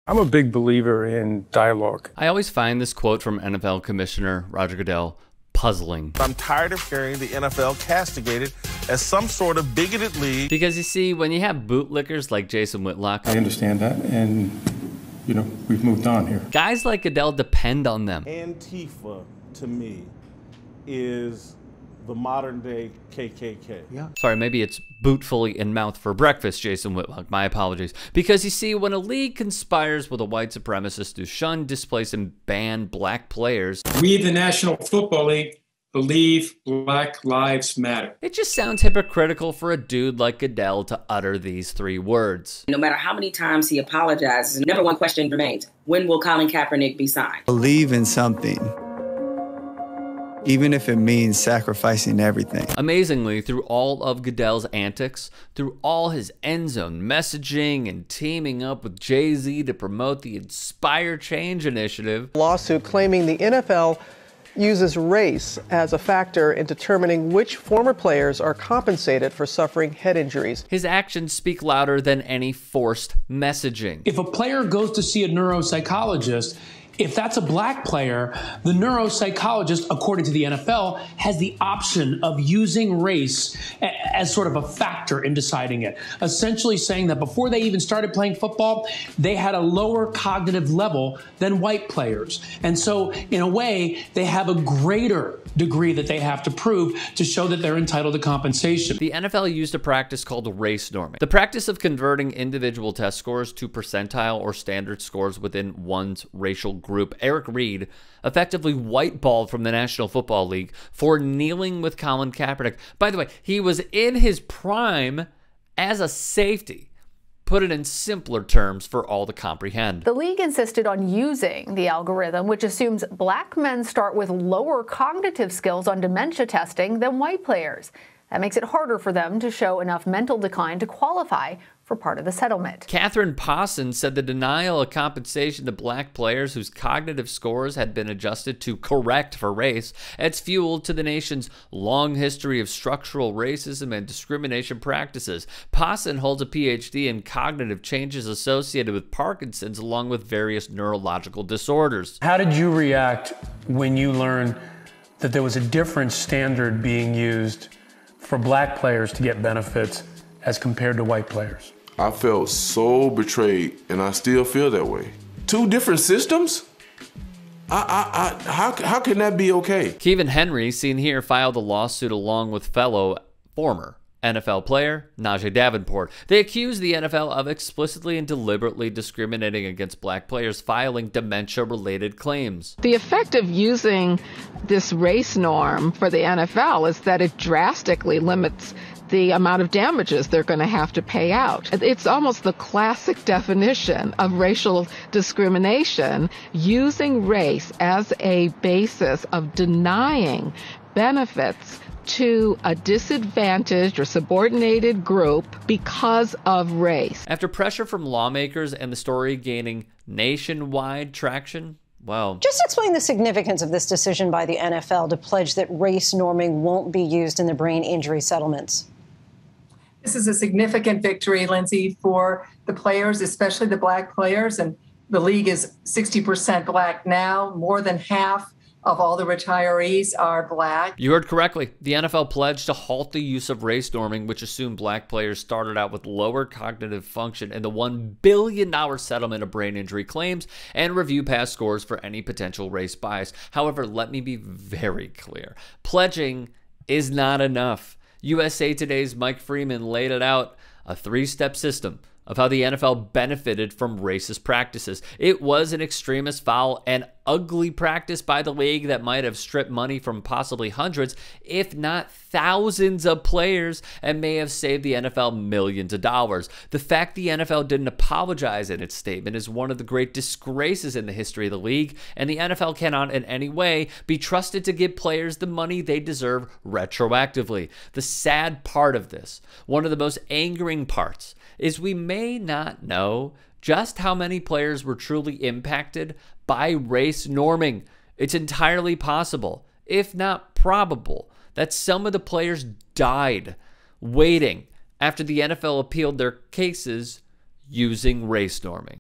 I'm a big believer in dialogue. I always find this quote from NFL Commissioner Roger Goodell puzzling. I'm tired of hearing the NFL castigated as some sort of bigoted league. Because you see, when you have bootlickers like Jason Whitlock, I understand that, and, you know, we've moved on here. Guys like Goodell depend on them. Antifa, to me, is the modern day KKK. Yeah. Sorry, maybe it's bootfully in mouth for breakfast, Jason Whitlock. My apologies. Because you see, when a league conspires with a white supremacist to shun, displace, and ban black players, we, the National Football League, believe Black Lives Matter. It just sounds hypocritical for a dude like Goodell to utter these three words. No matter how many times he apologizes, the number one question remains: when will Colin Kaepernick be signed? Believe in something, even if it means sacrificing everything. Amazingly, through all of Goodell's antics, through all his end zone messaging and teaming up with Jay-Z to promote the Inspire Change initiative, lawsuit claiming the NFL uses race as a factor in determining which former players are compensated for suffering head injuries. His actions speak louder than any forced messaging. If a player goes to see a neuropsychologist, if that's a black player, the neuropsychologist, according to the NFL, has the option of using race as sort of a factor in deciding it. Essentially saying that before they even started playing football, they had a lower cognitive level than white players. And so, in a way, they have a greater degree that they have to prove to show that they're entitled to compensation. The NFL used a practice called race norming. The practice of converting individual test scores to percentile or standard scores within one's racial group. Eric Reed effectively whiteballed from the National Football League for kneeling with Colin Kaepernick. By the way, he was in his prime as a safety. Put it in simpler terms for all to comprehend. The league insisted on using the algorithm, which assumes black men start with lower cognitive skills on dementia testing than white players. That makes it harder for them to show enough mental decline to qualify for part of the settlement. Catherine Pawson said the denial of compensation to black players whose cognitive scores had been adjusted to correct for race adds fuel to the nation's long history of structural racism and discrimination practices. Pawson holds a PhD in cognitive changes associated with Parkinson's along with various neurological disorders. How did you react when you learned that there was a different standard being used for black players to get benefits as compared to white players? I felt so betrayed, and I still feel that way. Two different systems? How can that be okay? Kevin Henry, seen here, filed a lawsuit along with fellow former NFL player Najee Davenport. They accused the NFL of explicitly and deliberately discriminating against black players, filing dementia-related claims. The effect of using this race norm for the NFL is that it drastically limits the amount of damages they're going to have to pay out. It's almost the classic definition of racial discrimination, using race as a basis of denying benefits to a disadvantaged or subordinated group because of race. After pressure from lawmakers and the story gaining nationwide traction, well, just explain the significance of this decision by the NFL to pledge that race norming won't be used in the brain injury settlements. This is a significant victory, Lindsay, for the players, especially the black players. And the league is 60% black now. More than half of all the retirees are black. You heard correctly. The NFL pledged to halt the use of race norming, which assumed black players started out with lower cognitive function in the $1 billion settlement of brain injury claims and review past scores for any potential race bias. However, let me be very clear. Pledging is not enough. USA Today's Mike Freeman laid it out, a three-step system of how the NFL benefited from racist practices. It was an extremist, foul, and ugly practice by the league that might have stripped money from possibly hundreds, if not thousands of players, and may have saved the NFL millions of dollars. The fact the NFL didn't apologize in its statement is one of the great disgraces in the history of the league, and the NFL cannot in any way be trusted to give players the money they deserve retroactively. The sad part of this, one of the most angering parts, is we may not know just how many players were truly impacted by race norming. It's entirely possible, if not probable, that some of the players died waiting after the NFL appealed their cases using race norming.